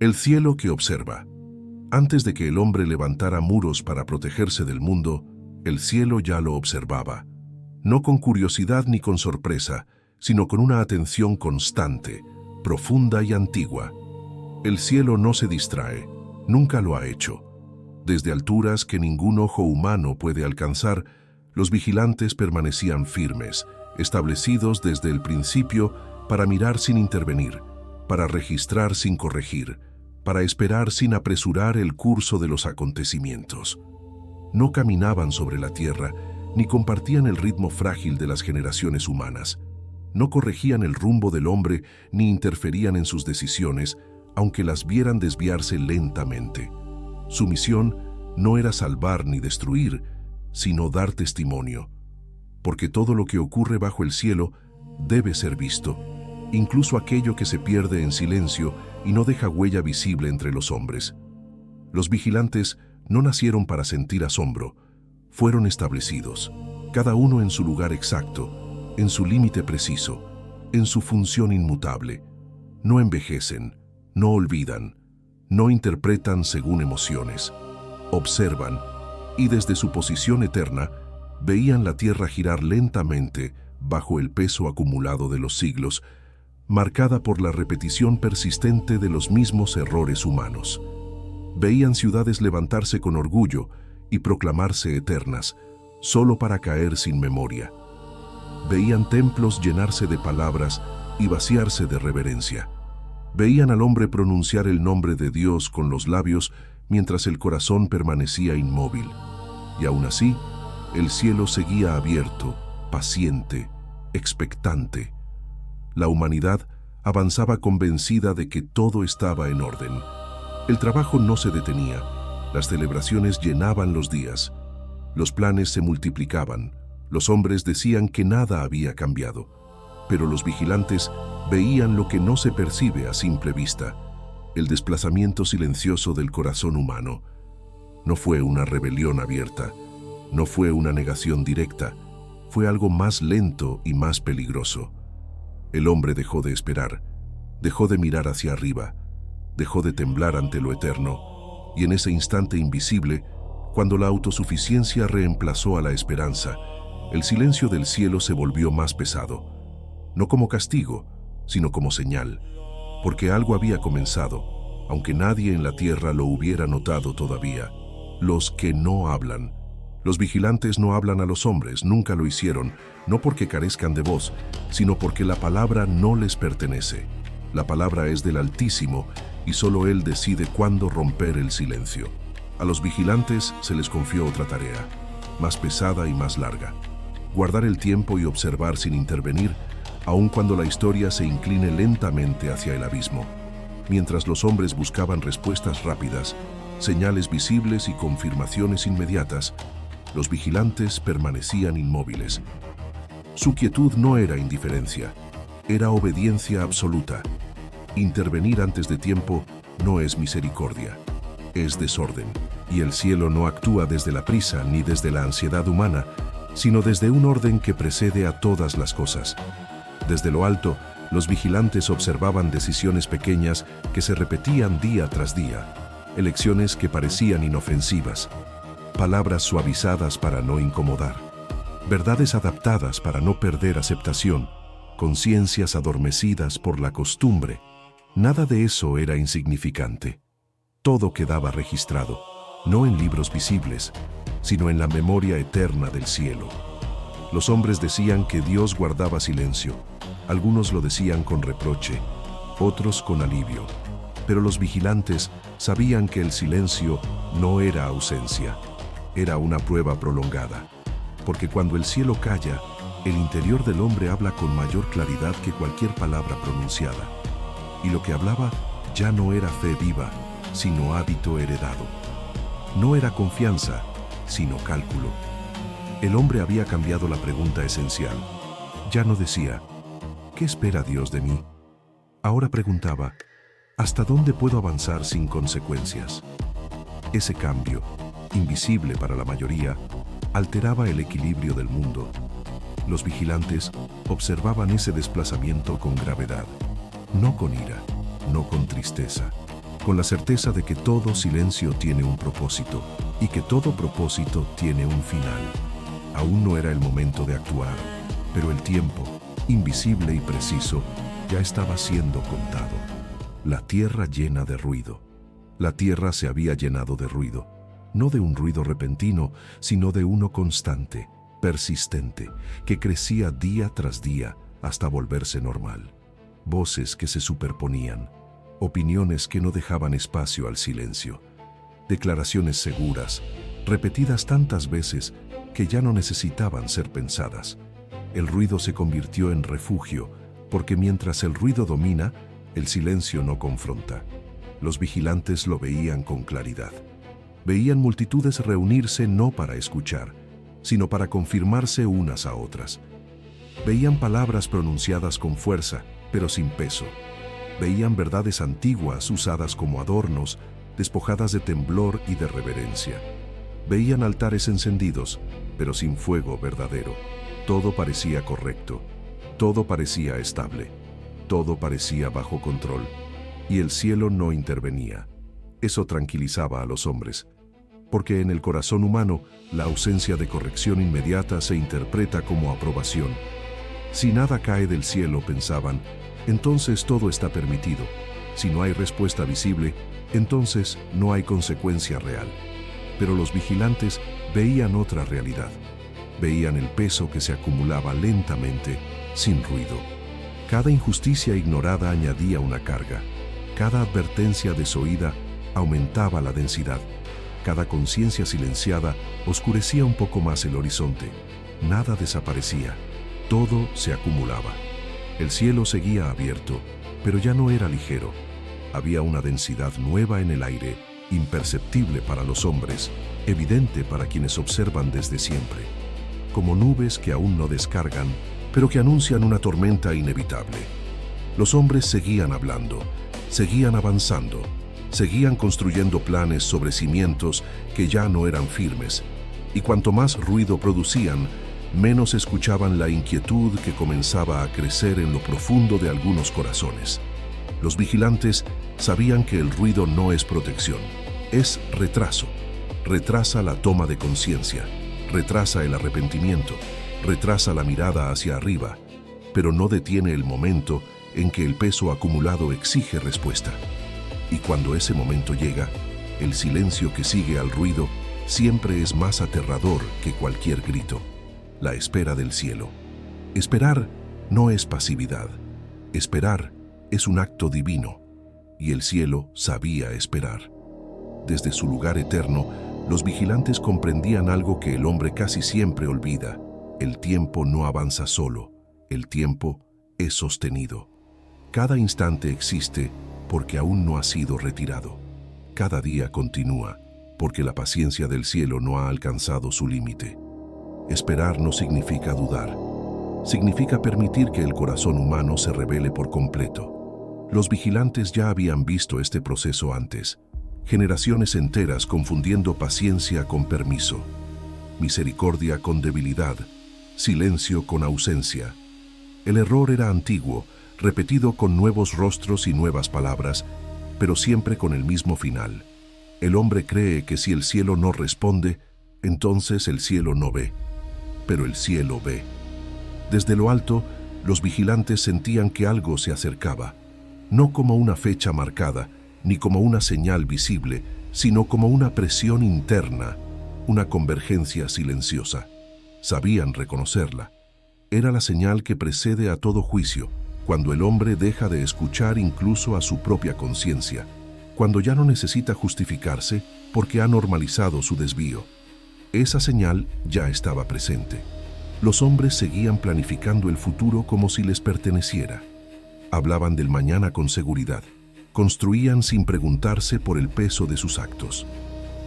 El cielo que observa. Antes de que el hombre levantara muros para protegerse del mundo, el cielo ya lo observaba. No con curiosidad ni con sorpresa, sino con una atención constante, profunda y antigua. El cielo no se distrae, nunca lo ha hecho. Desde alturas que ningún ojo humano puede alcanzar, los vigilantes permanecían firmes, establecidos desde el principio para mirar sin intervenir, para registrar sin corregir, para esperar sin apresurar el curso de los acontecimientos. No caminaban sobre la tierra, ni compartían el ritmo frágil de las generaciones humanas. No corregían el rumbo del hombre, ni interferían en sus decisiones, aunque las vieran desviarse lentamente. Su misión no era salvar ni destruir, sino dar testimonio, porque todo lo que ocurre bajo el cielo debe ser visto, incluso aquello que se pierde en silencio y no deja huella visible entre los hombres. Los vigilantes no nacieron para sentir asombro, fueron establecidos, cada uno en su lugar exacto, en su límite preciso, en su función inmutable. No envejecen, no olvidan, no interpretan según emociones. Observan, y desde su posición eterna, veían la tierra girar lentamente bajo el peso acumulado de los siglos, marcada por la repetición persistente de los mismos errores humanos. Veían ciudades levantarse con orgullo y proclamarse eternas, solo para caer sin memoria. Veían templos llenarse de palabras y vaciarse de reverencia. Veían al hombre pronunciar el nombre de Dios con los labios mientras el corazón permanecía inmóvil. Y aún así, el cielo seguía abierto, paciente, expectante. La humanidad avanzaba convencida de que todo estaba en orden. El trabajo no se detenía, las celebraciones llenaban los días, los planes se multiplicaban, los hombres decían que nada había cambiado, pero los vigilantes veían lo que no se percibe a simple vista, el desplazamiento silencioso del corazón humano. No fue una rebelión abierta, no fue una negación directa, fue algo más lento y más peligroso. El hombre dejó de esperar, dejó de mirar hacia arriba, dejó de temblar ante lo eterno, y en ese instante invisible, cuando la autosuficiencia reemplazó a la esperanza, el silencio del cielo se volvió más pesado, no como castigo, sino como señal, porque algo había comenzado, aunque nadie en la tierra lo hubiera notado todavía. Los que no hablan. Los vigilantes no hablan a los hombres, nunca lo hicieron, no porque carezcan de voz, sino porque la palabra no les pertenece. La palabra es del Altísimo y solo Él decide cuándo romper el silencio. A los vigilantes se les confió otra tarea, más pesada y más larga. Guardar el tiempo y observar sin intervenir, aun cuando la historia se incline lentamente hacia el abismo. Mientras los hombres buscaban respuestas rápidas, señales visibles y confirmaciones inmediatas, los vigilantes permanecían inmóviles. Su quietud no era indiferencia, era obediencia absoluta. Intervenir antes de tiempo no es misericordia, es desorden. Y el cielo no actúa desde la prisa ni desde la ansiedad humana, sino desde un orden que precede a todas las cosas. Desde lo alto, los vigilantes observaban decisiones pequeñas que se repetían día tras día, elecciones que parecían inofensivas, palabras suavizadas para no incomodar, verdades adaptadas para no perder aceptación, conciencias adormecidas por la costumbre. Nada de eso era insignificante. Todo quedaba registrado, no en libros visibles, sino en la memoria eterna del cielo. Los hombres decían que Dios guardaba silencio. Algunos lo decían con reproche, otros con alivio. Pero los vigilantes sabían que el silencio no era ausencia, era una prueba prolongada. Porque cuando el cielo calla, el interior del hombre habla con mayor claridad que cualquier palabra pronunciada. Y lo que hablaba ya no era fe viva, sino hábito heredado. No era confianza, sino cálculo. El hombre había cambiado la pregunta esencial. Ya no decía, ¿qué espera Dios de mí? Ahora preguntaba, ¿hasta dónde puedo avanzar sin consecuencias? Ese cambio, invisible para la mayoría, alteraba el equilibrio del mundo. Los vigilantes observaban ese desplazamiento con gravedad, no con ira, no con tristeza, con la certeza de que todo silencio tiene un propósito y que todo propósito tiene un final. Aún no era el momento de actuar, pero el tiempo, invisible y preciso, ya estaba siendo contado. La tierra llena de ruido. La tierra se había llenado de ruido, no de un ruido repentino, sino de uno constante, persistente, que crecía día tras día hasta volverse normal. Voces que se superponían, opiniones que no dejaban espacio al silencio, declaraciones seguras, repetidas tantas veces que ya no necesitaban ser pensadas. El ruido se convirtió en refugio, porque mientras el ruido domina, el silencio no confronta. Los vigilantes lo veían con claridad. Veían multitudes reunirse no para escuchar, sino para confirmarse unas a otras. Veían palabras pronunciadas con fuerza, pero sin peso. Veían verdades antiguas usadas como adornos, despojadas de temblor y de reverencia. Veían altares encendidos, pero sin fuego verdadero. Todo parecía correcto, todo parecía estable, todo parecía bajo control, y el cielo no intervenía. Eso tranquilizaba a los hombres, porque en el corazón humano la ausencia de corrección inmediata se interpreta como aprobación. Si nada cae del cielo, pensaban, entonces todo está permitido. Si no hay respuesta visible, entonces no hay consecuencia real. Pero los vigilantes veían otra realidad. Veían el peso que se acumulaba lentamente, sin ruido. Cada injusticia ignorada añadía una carga. Cada advertencia desoída aumentaba la densidad. Cada conciencia silenciada oscurecía un poco más el horizonte. Nada desaparecía. Todo se acumulaba. El cielo seguía abierto, pero ya no era ligero. Había una densidad nueva en el aire, imperceptible para los hombres, evidente para quienes observan desde siempre. Como nubes que aún no descargan, pero que anuncian una tormenta inevitable. Los hombres seguían hablando, seguían avanzando, seguían construyendo planes sobre cimientos que ya no eran firmes, y cuanto más ruido producían, menos escuchaban la inquietud que comenzaba a crecer en lo profundo de algunos corazones. Los vigilantes sabían que el ruido no es protección, es retraso. Retrasa la toma de conciencia, retrasa el arrepentimiento, retrasa la mirada hacia arriba, pero no detiene el momento en que el peso acumulado exige respuesta. Y cuando ese momento llega, el silencio que sigue al ruido siempre es más aterrador que cualquier grito. La espera del cielo. Esperar no es pasividad. Esperar es un acto divino, y el cielo sabía esperar. Desde su lugar eterno, los vigilantes comprendían algo que el hombre casi siempre olvida. El tiempo no avanza solo, el tiempo es sostenido. Cada instante existe porque aún no ha sido retirado. Cada día continúa porque la paciencia del cielo no ha alcanzado su límite. Esperar no significa dudar, significa permitir que el corazón humano se revele por completo. Los vigilantes ya habían visto este proceso antes, generaciones enteras confundiendo paciencia con permiso, misericordia con debilidad, silencio con ausencia. El error era antiguo, repetido con nuevos rostros y nuevas palabras, pero siempre con el mismo final. El hombre cree que si el cielo no responde, entonces el cielo no ve. Pero el cielo ve. Desde lo alto, los vigilantes sentían que algo se acercaba, no como una fecha marcada, ni como una señal visible, sino como una presión interna, una convergencia silenciosa. Sabían reconocerla. Era la señal que precede a todo juicio, cuando el hombre deja de escuchar incluso a su propia conciencia, cuando ya no necesita justificarse porque ha normalizado su desvío. Esa señal ya estaba presente. Los hombres seguían planificando el futuro como si les perteneciera. Hablaban del mañana con seguridad. Construían sin preguntarse por el peso de sus actos.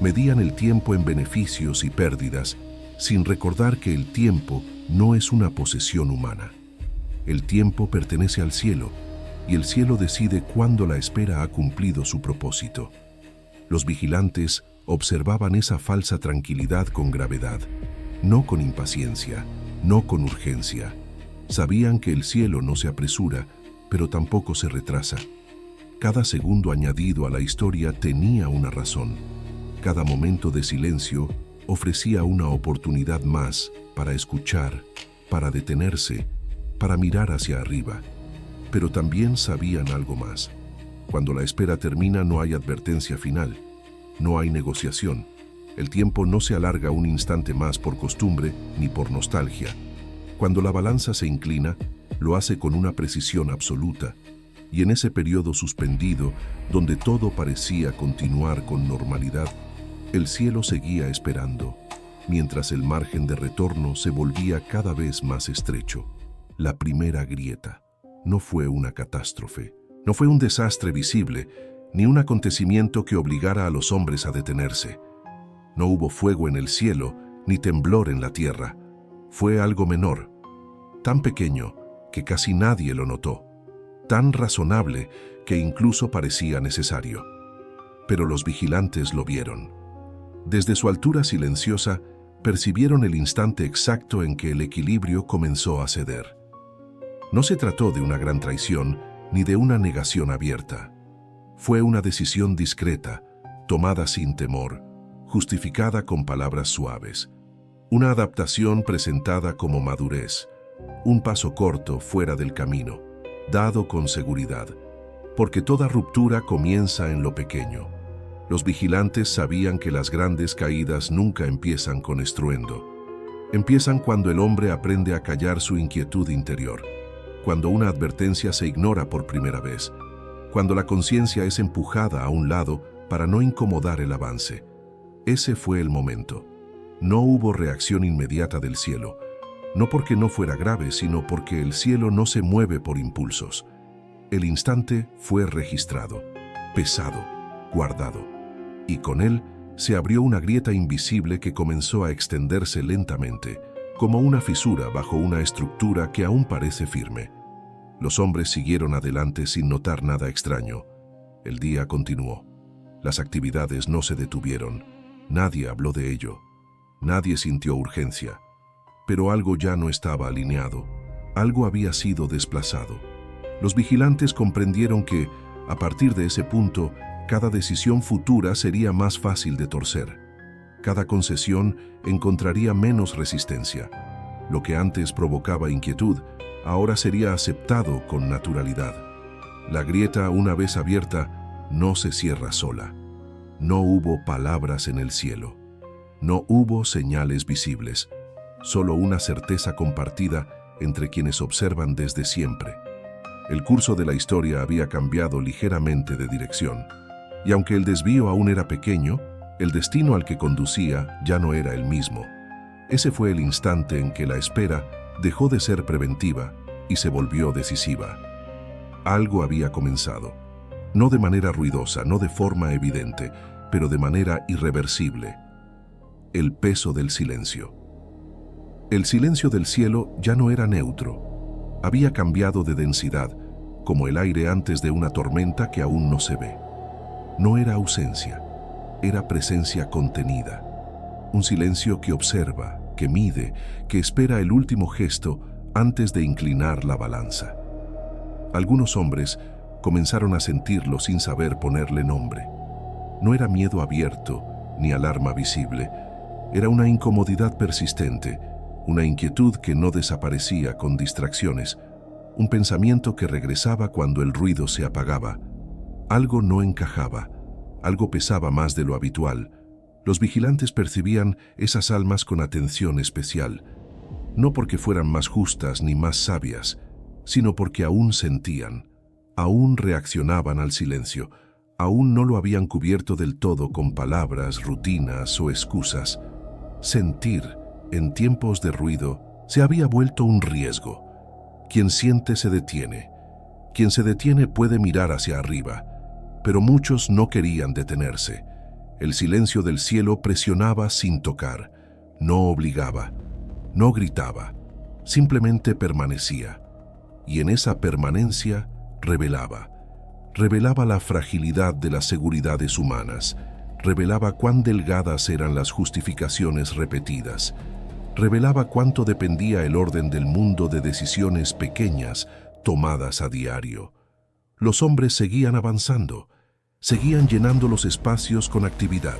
Medían el tiempo en beneficios y pérdidas, sin recordar que el tiempo no es una posesión humana. El tiempo pertenece al cielo, y el cielo decide cuándo la espera ha cumplido su propósito. Los vigilantes observaban esa falsa tranquilidad con gravedad, no con impaciencia, no con urgencia. Sabían que el cielo no se apresura, pero tampoco se retrasa. Cada segundo añadido a la historia tenía una razón. Cada momento de silencio ofrecía una oportunidad más para escuchar, para detenerse, para mirar hacia arriba. Pero también sabían algo más. Cuando la espera termina no hay advertencia final, no hay negociación. El tiempo no se alarga un instante más por costumbre ni por nostalgia. Cuando la balanza se inclina, lo hace con una precisión absoluta. Y en ese periodo suspendido, donde todo parecía continuar con normalidad, el cielo seguía esperando, mientras el margen de retorno se volvía cada vez más estrecho. La primera grieta no fue una catástrofe, no fue un desastre visible, ni un acontecimiento que obligara a los hombres a detenerse. No hubo fuego en el cielo, ni temblor en la tierra. Fue algo menor, tan pequeño que casi nadie lo notó, tan razonable que incluso parecía necesario. Pero los vigilantes lo vieron. Desde su altura silenciosa, percibieron el instante exacto en que el equilibrio comenzó a ceder. No se trató de una gran traición ni de una negación abierta. Fue una decisión discreta, tomada sin temor, justificada con palabras suaves. Una adaptación presentada como madurez, un paso corto fuera del camino, dado con seguridad, porque toda ruptura comienza en lo pequeño. Los vigilantes sabían que las grandes caídas nunca empiezan con estruendo. Empiezan cuando el hombre aprende a callar su inquietud interior, cuando una advertencia se ignora por primera vez, cuando la conciencia es empujada a un lado para no incomodar el avance. Ese fue el momento. No hubo reacción inmediata del cielo, no porque no fuera grave, sino porque el cielo no se mueve por impulsos. El instante fue registrado, pesado, guardado, y con él se abrió una grieta invisible que comenzó a extenderse lentamente, como una fisura bajo una estructura que aún parece firme. Los hombres siguieron adelante sin notar nada extraño. El día continuó. Las actividades no se detuvieron. Nadie habló de ello. Nadie sintió urgencia. Pero algo ya no estaba alineado. Algo había sido desplazado. Los vigilantes comprendieron que, a partir de ese punto, cada decisión futura sería más fácil de torcer. Cada concesión encontraría menos resistencia. Lo que antes provocaba inquietud, ahora sería aceptado con naturalidad. La grieta, una vez abierta, no se cierra sola. No hubo palabras en el cielo. No hubo señales visibles. Solo una certeza compartida entre quienes observan desde siempre. El curso de la historia había cambiado ligeramente de dirección. Y aunque el desvío aún era pequeño, el destino al que conducía ya no era el mismo. Ese fue el instante en que la espera dejó de ser preventiva y se volvió decisiva. Algo había comenzado. No de manera ruidosa, no de forma evidente, pero de manera irreversible. El peso del silencio. El silencio del cielo ya no era neutro. Había cambiado de densidad, como el aire antes de una tormenta que aún no se ve. No era ausencia, era presencia contenida. Un silencio que observa, que mide, que espera el último gesto antes de inclinar la balanza. Algunos hombres comenzaron a sentirlo sin saber ponerle nombre. No era miedo abierto ni alarma visible, era una incomodidad persistente, una inquietud que no desaparecía con distracciones, un pensamiento que regresaba cuando el ruido se apagaba. Algo no encajaba, algo pesaba más de lo habitual. Los vigilantes percibían esas almas con atención especial, no porque fueran más justas ni más sabias, sino porque aún sentían, aún reaccionaban al silencio, aún no lo habían cubierto del todo con palabras, rutinas o excusas. Sentir, en tiempos de ruido, se había vuelto un riesgo. Quien siente se detiene. Quien se detiene puede mirar hacia arriba, pero muchos no querían detenerse. El silencio del cielo presionaba sin tocar, no obligaba, no gritaba, simplemente permanecía. Y en esa permanencia revelaba la fragilidad de las seguridades humanas, revelaba cuán delgadas eran las justificaciones repetidas, revelaba cuánto dependía el orden del mundo de decisiones pequeñas tomadas a diario. los hombres seguían avanzando, seguían llenando los espacios con actividad,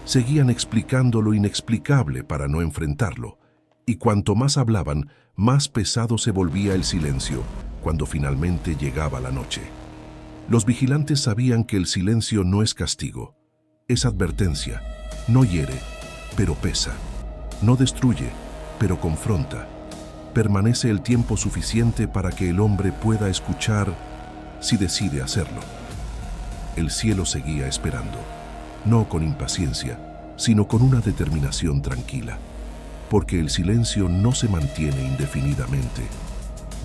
seguían explicando lo inexplicable para no enfrentarlo, y cuanto más hablaban, más pesado se volvía el silencio cuando finalmente llegaba la noche. Los vigilantes sabían que el silencio no es castigo, es advertencia, no hiere, pero pesa, no destruye, pero confronta. Permanece el tiempo suficiente para que el hombre pueda escuchar si decide hacerlo. El cielo seguía esperando, no con impaciencia, sino con una determinación tranquila, porque el silencio no se mantiene indefinidamente.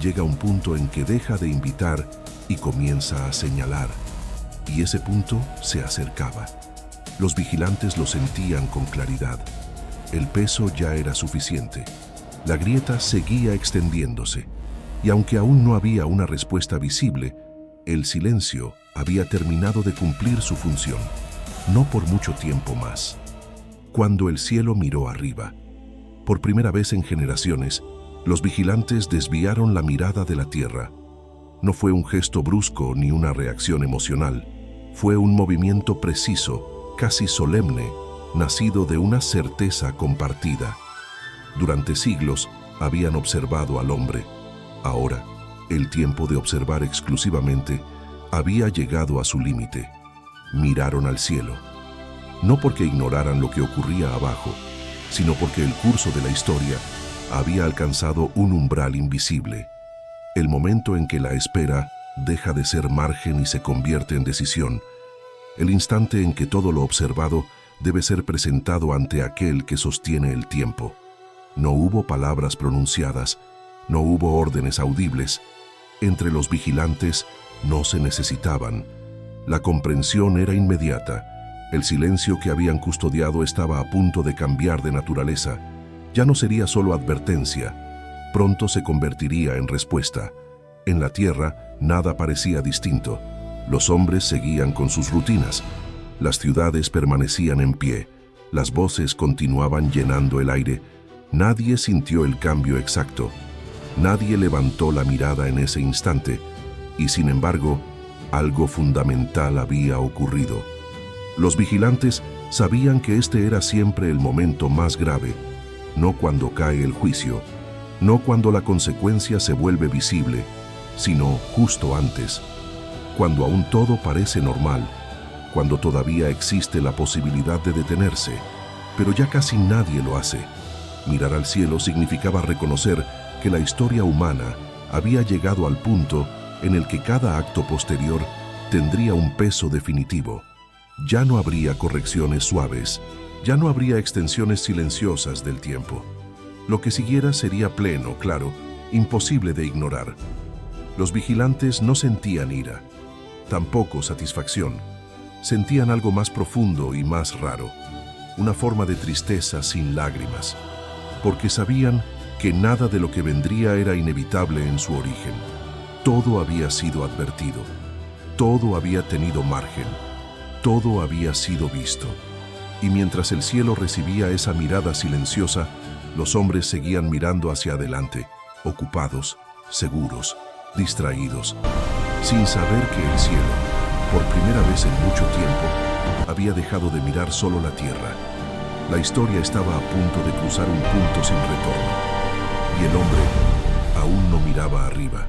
Llega un punto en que deja de invitar y comienza a señalar, y ese punto se acercaba. Los vigilantes lo sentían con claridad. El peso ya era suficiente. La grieta seguía extendiéndose, y aunque aún no había una respuesta visible, el silencio había terminado de cumplir su función, no por mucho tiempo más. Cuando el cielo miró arriba, por primera vez en generaciones, los vigilantes desviaron la mirada de la tierra. No fue un gesto brusco ni una reacción emocional, fue un movimiento preciso, casi solemne, nacido de una certeza compartida. Durante siglos habían observado al hombre. Ahora, el tiempo de observar exclusivamente había llegado a su límite. Miraron al cielo, no porque ignoraran lo que ocurría abajo, sino porque el curso de la historia había alcanzado un umbral invisible, el momento en que la espera deja de ser margen y se convierte en decisión, el instante en que todo lo observado debe ser presentado ante aquel que sostiene el tiempo. No hubo palabras pronunciadas, no hubo órdenes audibles. Entre los vigilantes no se necesitaban. La comprensión era inmediata. El silencio que habían custodiado estaba a punto de cambiar de naturaleza. Ya no sería solo advertencia, pronto se convertiría en respuesta. En la tierra nada parecía distinto. Los hombres seguían con sus rutinas. Las ciudades permanecían en pie. Las voces continuaban llenando el aire. Nadie sintió el cambio exacto. Nadie levantó la mirada en ese instante. Y sin embargo, algo fundamental había ocurrido. Los vigilantes sabían que este era siempre el momento más grave, no cuando cae el juicio, no cuando la consecuencia se vuelve visible, sino justo antes, cuando aún todo parece normal, cuando todavía existe la posibilidad de detenerse, pero ya casi nadie lo hace. Mirar al cielo significaba reconocer que la historia humana había llegado al punto en el que cada acto posterior tendría un peso definitivo. Ya no habría correcciones suaves, ya no habría extensiones silenciosas del tiempo. Lo que siguiera sería pleno, claro, imposible de ignorar. Los vigilantes no sentían ira, tampoco satisfacción. Sentían algo más profundo y más raro, una forma de tristeza sin lágrimas, porque sabían que nada de lo que vendría era inevitable en su origen. Todo había sido advertido, todo había tenido margen, todo había sido visto. Y mientras el cielo recibía esa mirada silenciosa, los hombres seguían mirando hacia adelante, ocupados, seguros, distraídos, sin saber que el cielo, por primera vez en mucho tiempo, había dejado de mirar solo la tierra. La historia estaba a punto de cruzar un punto sin retorno, y el hombre aún no miraba arriba.